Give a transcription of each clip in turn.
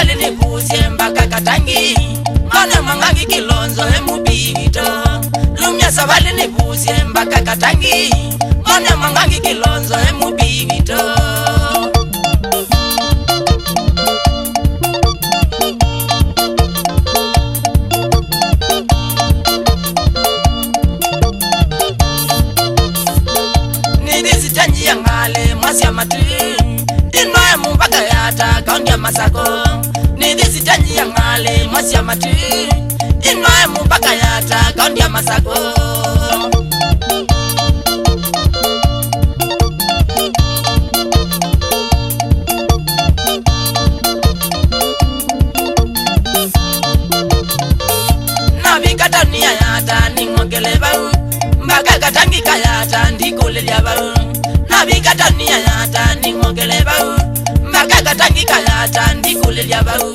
sabali ni busie mpaka Katangi mwana Mwangangi Kilonzo emubito lumya sabali ni busie mpaka Katangi mwana Mwangangi Kilonzo emubito ngale mwasya matu dinoe mubaka yata kaunti ya Masako nidhisi tanji ya ngale mwasya matu dinoe mubaka yata kaunti ya Masako nabikata niya yata ningogele bau mbaka Katangi kayata ndikule lya bau nabikata niya yata ningogele bau mpaka Katangi kayata ndikule lya bau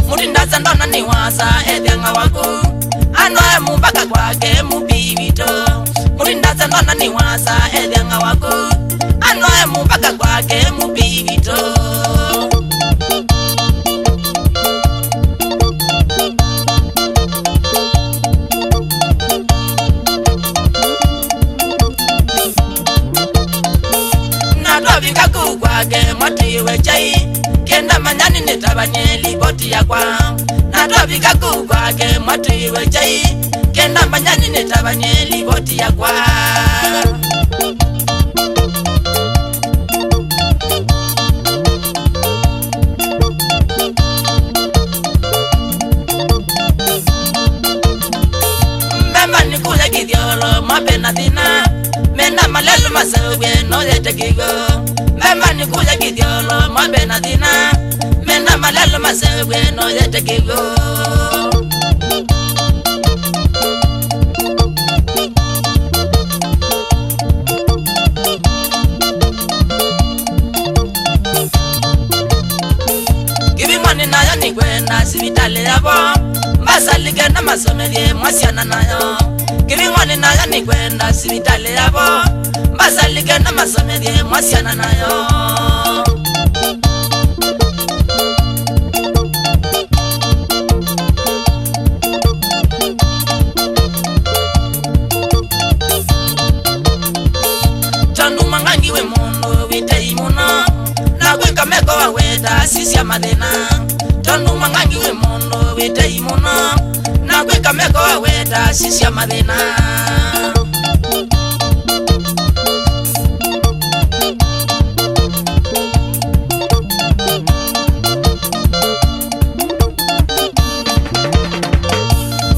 murindaza ndona niwasa edhenga waku anoe mubaka kwake mubivito murindaza ndona niwasa edhenga waku anoe mubaka kwake mubivito natwavika kukwake mwatiwe chai kenda manyani netabanye liboti yakwa natwavika kukwake mwatiwe chai kenda manyani netabanye liboti yakwa mapena dina mena malelo masewe no yetekigo mema ni kuja kidiolo mapena dina mena malelo masewe no yetekigo kibimani nayo ni kwenda sibitali yabo masalike na masomedie mwasiana nayo kibingwani nayo ni kwenda sibitali yabo masalike na masomedie mwasiana nayo Tondu Mwangangi we mundu witei muno nagwika meko waweta sisi amadena Tondu Mwangangi we mundu witei muno nagwika meko waweta sisi amadena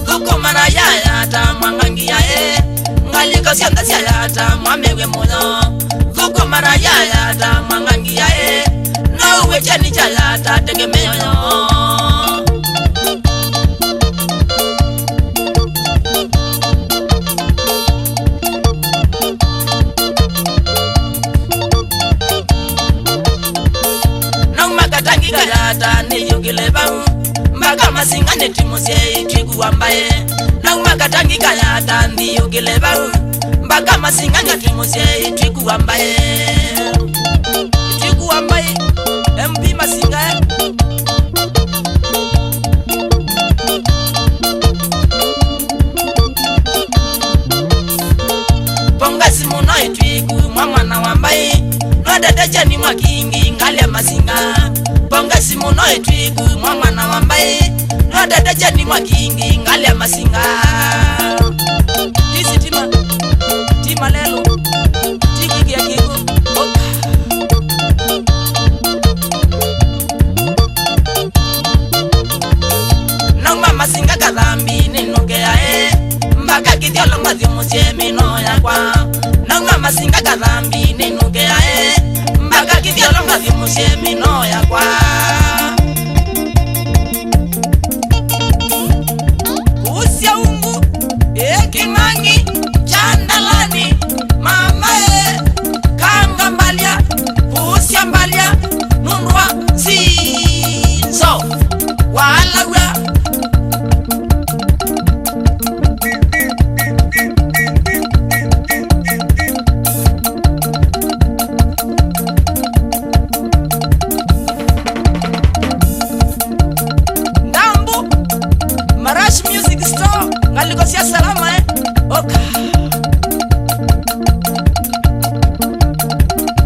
Kukumana yayata Mwangangi yae ngaliko sianda siyayata mwamewe muno Kukumana yayata Mwangangi yae nauwe chani chayata tegemeyo Katangi kayata ni yugile bau Mbaka masinga netimusie itigu wambaye Nauma Katangi kayata ni yugile bau Mbaka masinga netimusie itigu wambaye Itigu wambaye MP masinga Ponga simuno itigu mwana wambaye Nwadadaja ni mwakingi ngali masinga Ponga simuno itigu mwana wambaye Nwadadaja ni mwakingi ngali masinga Tisi tima lelo Tiki kia kigu Nauma masinga kadhambi ninugea Mbaka kidiolo madhimusie mino yakwa Nauma masinga kadhambi ninugea Mbaka kidiolo madhimusie mino yakwa Usia ungu Kimangi Chandalani Mamae Kanga mbalia Usia mbalia Nunwa Zinzo Walawa Barash Music Store ngalikosia salama oka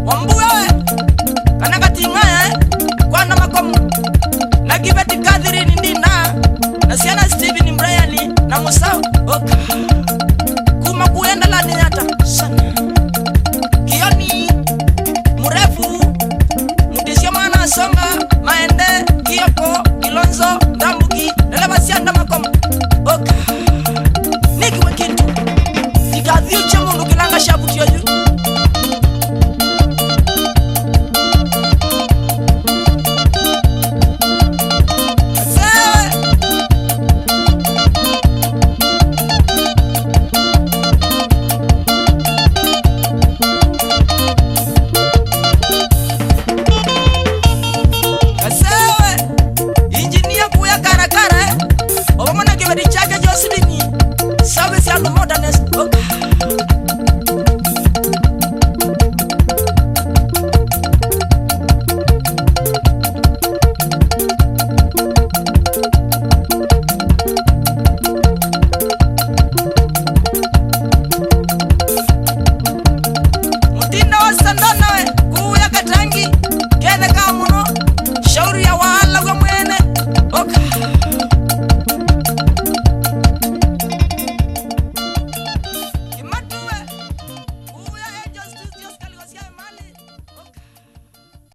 Wambuwe kanaka tingaya Kwana makomu na Gibeti Catherine Ndina na Siana Steven Mbrayali na Musau oka